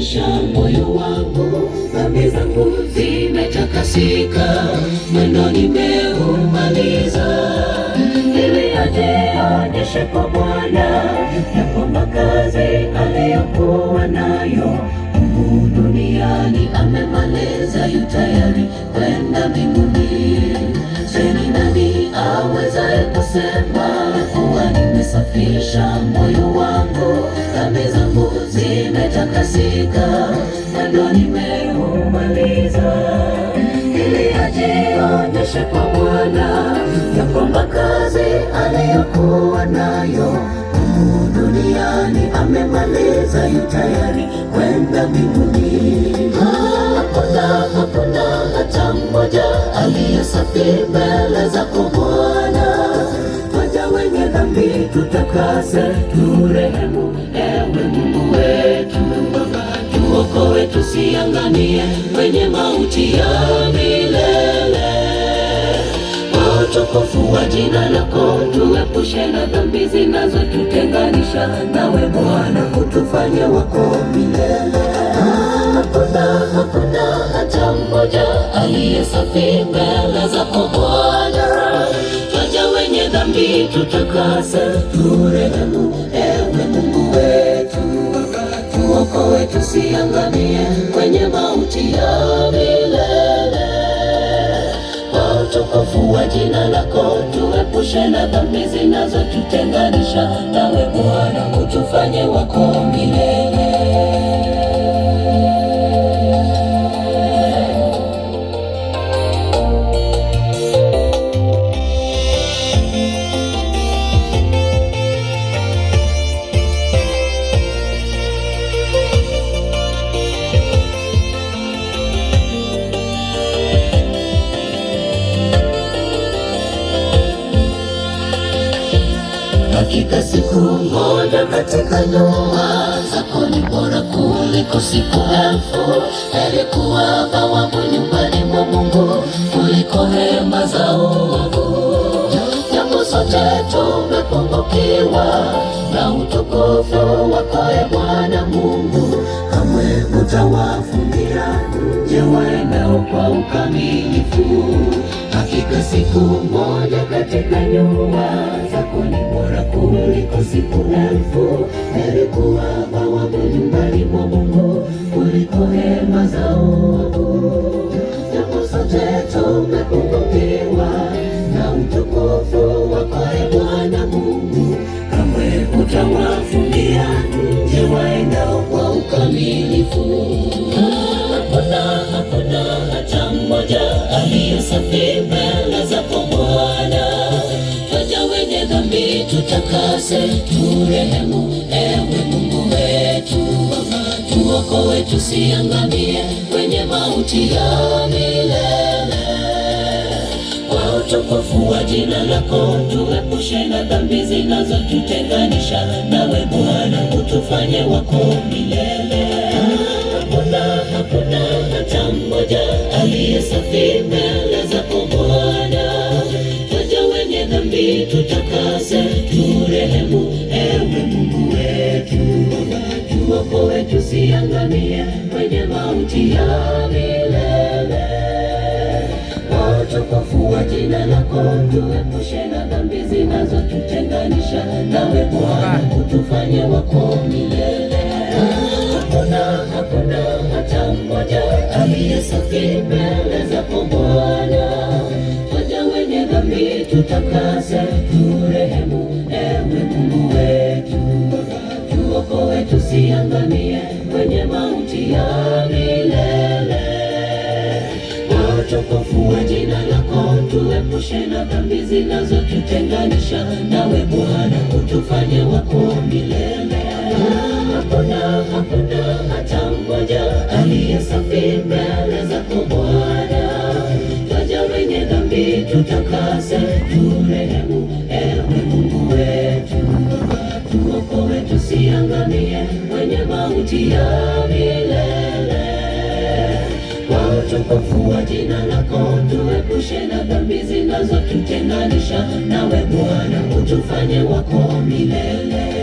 umesafisha moyo wangu, dhambi zangu zimetakasika, mwendo nimeumaliza. Ili ajionyeshe kwa Bwana ya kwamba kazi aliyokuwa nayo humu duniani amemaliza, yu tayari kwenda mbinguni. Ni nani awezaye kusema kuwa nimesafisha moyo wangu, dhambi zangu zimetakasika, mwendo nimeumaliza. Ili ajionyeshe kwa Bwana ya kwamba kazi aliyokuwa nayo humu duniani amemaliza, yu tayari kwenda mbinguni. Hakuna hata mmoja aliye safi mbele zako Bwana. Twaja wenye dhambi tutakase, turehemu ewe Mungu wetu. Tuokoe tusiangamie kwenye mauti ya milele. Kwa utukufu wa jina lako tuepushe na dhambi zinazotutenganisha nawe Bwana, utufanye wako milele. Hakuna hata mmoja aliye safi mbele zako Bwana. Twaja wenye dhambi tutakase, turehemu ewe Mungu wetu. Tuokoe tusiangamie kwenye mauti ya milele. Kwa utukufu wa jina lako tuepushe na dhambi zinazotutenganisha nawe Bwana, utufanye wako milele. Hakika siku moja katika nyua zako ni bora kuliko siku elfu. Heri kuwa bawabu nyumbani mwa Mungu kuliko hema za uovu. Japo sote tumepungukiwa na utukufu wako Bwana Mungu, kamwe utawafungia nje waendao kwa ukamilifu. Hakika siku moja katika nyua zako ni bora kuliko siku elfu. Heri kuwa bawabu nyumbani mwa Mungu kuliko hema za uovu. Japo sote tumepungukiwa na utukufu wako Bwana Mungu, kamwe utawafungia nje waendao kwa ukamilifu. Hakuna hata mmoja aliye safi mbele zako Bwana. Twaja wenye dhambi tutakase, turehemu ewe Mungu wetu. Tuokoe tusiangamie kwenye mauti ya milele. Kwa utukufu wa jina lako tuepushe na dhambi zinazotutenganisha nawe Bwana, utufanye wako milele. Hakuna hata mmoja aliye safi mbele zako Bwana. Twaja wenye dhambi tutakase, turehemu ewe Mungu wetu. Tuokoe tusiangamie kwenye mauti ya milele. Kwa utukufu wa jina lako tuepushe na dhambi zinazotutenganisha nawe Bwana, utufanye wako milele. Hakuna hata mmoja aliye safi mbele zako Bwana. Twaja wenye dhambi tutakase, turehemu ewe Mungu wetu. Tuokoe tusiangamie kwenye mauti ya milele. Kwa utukufu wa jina lako tuepushe na dhambi zinazotutenganisha nawe Bwana, utufanye wako milele. Hakuna hata mmoja aliye safi mbele zako Bwana. Twaja wenye dhambi tutakase, turehemu ewe Mungu wetu. Tuokoe tusiangamie kwenye mauti ya milele. Kwa utukufu wa jina lako tuepushe na dhambi zinazotutenganisha nawe Bwana, utufanye wako milele.